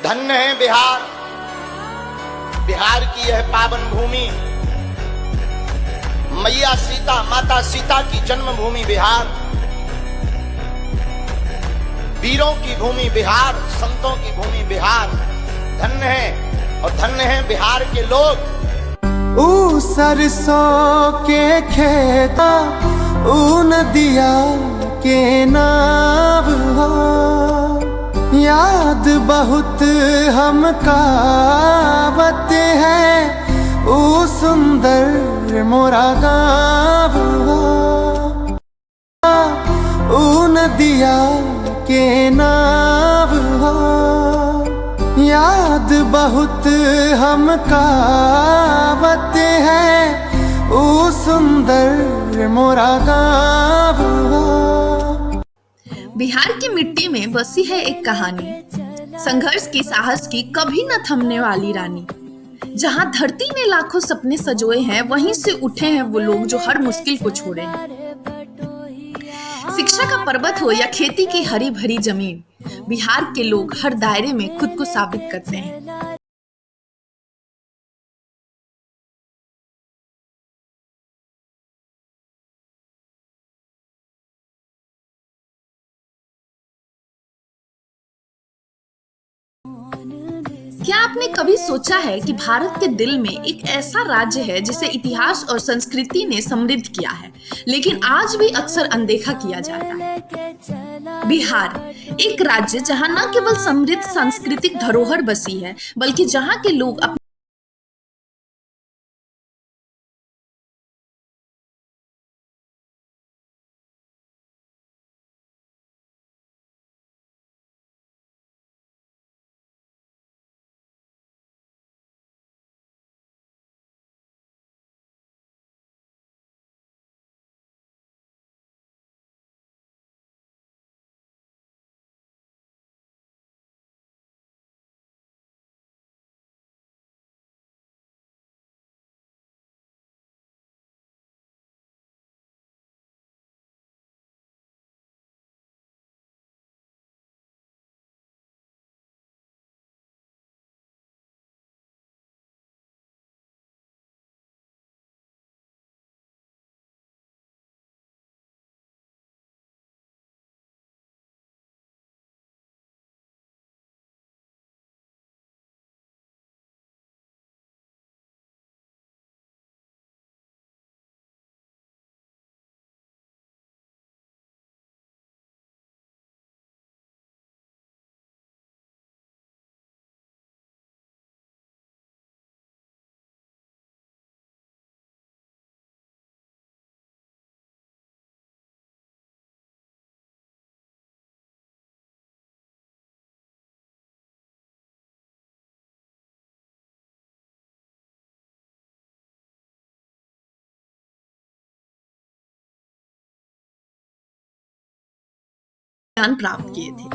धन्य है बिहार, बिहार की यह पावन भूमि, मैया सीता, माता सीता की जन्मभूमि बिहार, वीरों की भूमि बिहार, संतों की भूमि बिहार। धन्य है और धन्य है बिहार के लोग। ऊ सरसों के खेता, ऊ नदिया के नाव हो, याद बहुत हमका आवत है, ऊ सुंदर मोरा गाँव हो। ऊ नदिया के नाव हो, याद बहुत हमका आवत है, ऊ सुंदर मोरा गाँव हो। बिहार की मिट्टी में बसी है एक कहानी, संघर्ष की, साहस की, कभी न थमने वाली रानी। जहां धरती ने लाखों सपने सजोए हैं, वहीं से उठे हैं वो लोग जो हर मुश्किल को छोड़े हैं। शिक्षा का पर्वत हो या खेती की हरी भरी जमीन, बिहार के लोग हर दायरे में खुद को साबित करते हैं। क्या आपने कभी सोचा है कि भारत के दिल में एक ऐसा राज्य है जिसे इतिहास और संस्कृति ने समृद्ध किया है, लेकिन आज भी अक्सर अनदेखा किया जाता है। बिहार एक राज्य जहां न केवल समृद्ध सांस्कृतिक धरोहर बसी है, बल्कि जहां के लोग अपने ज्ञान प्राप्त किए थे।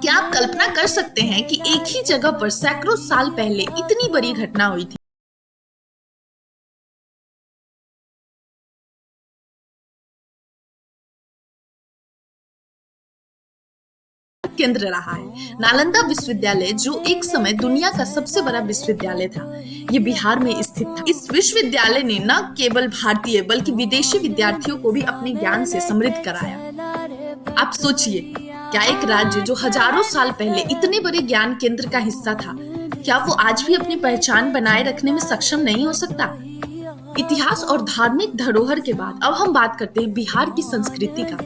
क्या आप कल्पना कर सकते हैं कि एक ही जगह पर सैकड़ों साल पहले इतनी बड़ी घटना हुई थी? केंद्र रहा है। नालंदा विश्वविद्यालय, जो एक समय दुनिया का सबसे बड़ा विश्वविद्यालय था, ये बिहार में स्थित था। इस विश्वविद्यालय ने न केवल भारतीय बल्कि विदेशी विद्यार्थियों को भी अपने ज्ञान से समृद्ध कराया। आप सोचिए, क्या एक राज्य जो हजारों साल पहले इतने बड़े ज्ञान केंद्र का हिस्सा था, क्या वो आज भी अपनी पहचान बनाए रखने में सक्षम नहीं हो सकता? इतिहास और धार्मिक धरोहर के बाद अब हम बात करते हैं बिहार की संस्कृति का।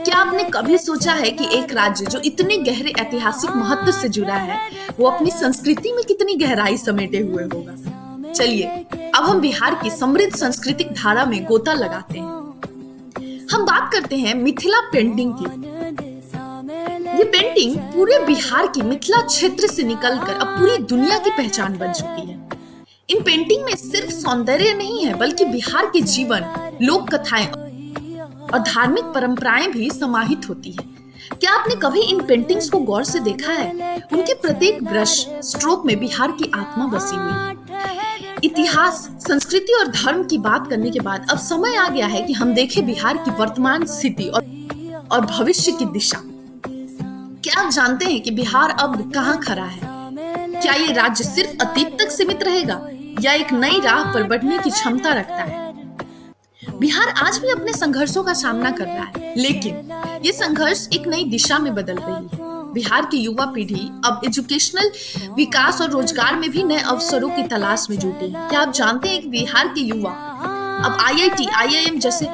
क्या आपने कभी सोचा है कि एक राज्य जो इतने गहरे ऐतिहासिक महत्व से जुड़ा है, वो अपनी संस्कृति में कितनी गहराई समेटे हुए होगा? चलिए अब हम बिहार की समृद्ध सांस्कृतिक धारा में गोता लगाते हैं। हम बात करते हैं मिथिला पेंटिंग की। ये पेंटिंग पूरे बिहार की मिथिला क्षेत्र से निकलकर अब पूरी दुनिया की पहचान बन चुकी है। इन पेंटिंग में सिर्फ सौंदर्य नहीं है, बल्कि बिहार के जीवन, लोक कथाएं और धार्मिक परंपराएं भी समाहित होती है। क्या आपने कभी इन पेंटिंग्स को गौर से देखा है? उनके प्रत्येक ब्रश स्ट्रोक में बिहार की आत्मा बसी हुई है। इतिहास, संस्कृति और धर्म की बात करने के बाद अब समय आ गया है कि हम देखें बिहार की वर्तमान स्थिति और भविष्य की दिशा। क्या आप जानते हैं कि बिहार अब कहाँ खड़ा है? क्या ये राज्य सिर्फ अतीत तक सीमित रहेगा या एक नई राह पर बढ़ने की क्षमता रखता है? बिहार आज भी अपने संघर्षों का सामना कर रहा है, लेकिन ये संघर्ष एक नई दिशा में बदल रही है। बिहार की युवा पीढ़ी अब एजुकेशनल विकास और रोजगार में भी नए अवसरों की तलाश में जुटी है। क्या आप जानते हैं कि बिहार के युवा अब IIT, IIM जैसे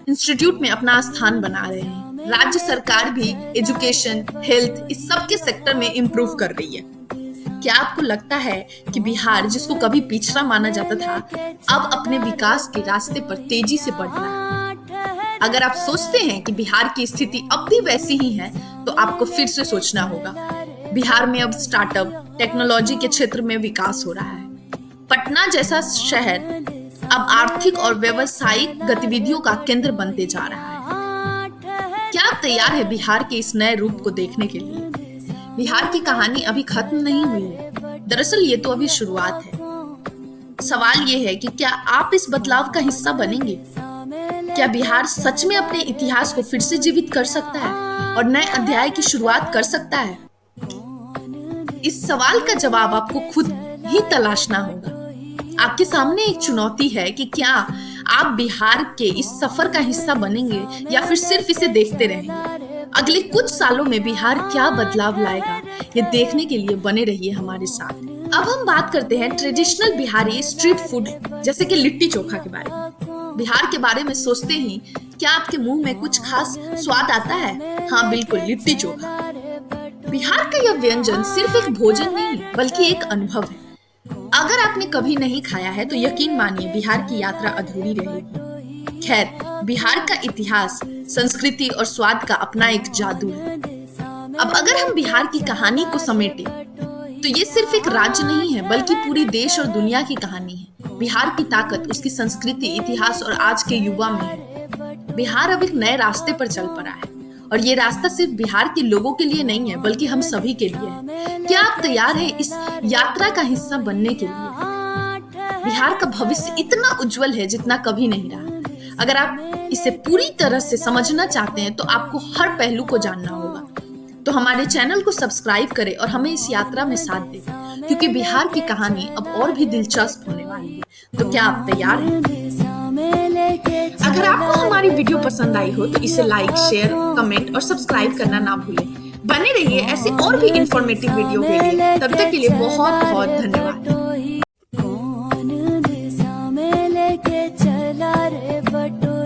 इंस्टीट्यूट में अपना स्थान बना रहे हैं? राज्य सरकार भी एजुकेशन, हेल्थ इस सब के सेक्टर में इम्प्रूव कर रही है। क्या आपको लगता है कि बिहार, जिसको कभी पिछड़ा माना जाता था, अब अपने विकास के रास्ते पर तेजी से बढ़ रहा है? अगर आप सोचते हैं कि बिहार की स्थिति अब भी वैसी ही है, तो आपको फिर से सोचना होगा। बिहार में अब स्टार्टअप, टेक्नोलॉजी के क्षेत्र में विकास हो रहा है। पटना जैसा शहर अब आर्थिक और व्यावसायिक गतिविधियों का केंद्र बनते जा रहा है। क्या आप तैयार है बिहार के इस नए रूप को देखने के लिए? बिहार की कहानी अभी खत्म नहीं हुई है। दरअसल ये तो अभी शुरुआत है। सवाल ये है कि क्या आप इस बदलाव का हिस्सा बनेंगे? क्या बिहार सच में अपने इतिहास को फिर से जीवित कर सकता है और नए अध्याय की शुरुआत कर सकता है? इस सवाल का जवाब आपको खुद ही तलाशना होगा। आपके सामने एक चुनौती है कि क्या आप बिहार के इस सफर का हिस्सा बनेंगे या फिर सिर्फ इसे देखते रहेंगे। अगले कुछ सालों में बिहार क्या बदलाव लाएगा, ये देखने के लिए बने रहिए हमारे साथ। अब हम बात करते हैं ट्रेडिशनल बिहारी स्ट्रीट फूड जैसे कि लिट्टी चोखा के बारे में। बिहार के बारे में सोचते ही क्या आपके मुंह में कुछ खास स्वाद आता है? हाँ बिल्कुल, लिट्टी चोखा। बिहार का यह व्यंजन सिर्फ एक भोजन नहीं बल्कि एक अनुभव है। अगर आपने कभी नहीं खाया है तो यकीन मानिए बिहार की यात्रा अधूरी रहेगी। खैर, बिहार का इतिहास, संस्कृति और स्वाद का अपना एक जादू है। अब अगर हम बिहार की कहानी को समेटें तो ये सिर्फ एक राज्य नहीं है बल्कि पूरी देश और दुनिया की कहानी है। बिहार की ताकत उसकी संस्कृति, इतिहास और आज के युवा में है। बिहार अब एक नए रास्ते पर चल पड़ा है और ये रास्ता सिर्फ बिहार के लोगों के लिए नहीं है बल्कि हम सभी के लिए है। क्या आप तैयार हैं इस यात्रा का हिस्सा बनने के लिए? बिहार का भविष्य इतना उज्जवल है जितना कभी नहीं रहा। अगर आप इसे पूरी तरह से समझना चाहते हैं तो आपको हर पहलू को जानना होगा। तो हमारे चैनल को सब्सक्राइब करें और हमें इस यात्रा में साथ दें, क्योंकि बिहार की कहानी अब और भी दिलचस्प होने वाली है। तो क्या आप तैयार हैं? अगर आपको हमारी वीडियो पसंद आई हो तो इसे लाइक, शेयर, कमेंट और सब्सक्राइब करना ना भूलें। बने रहिए ऐसे और भी इंफॉर्मेटिव वीडियो के लिए। तब तक के लिए बहुत बहुत धन्यवाद।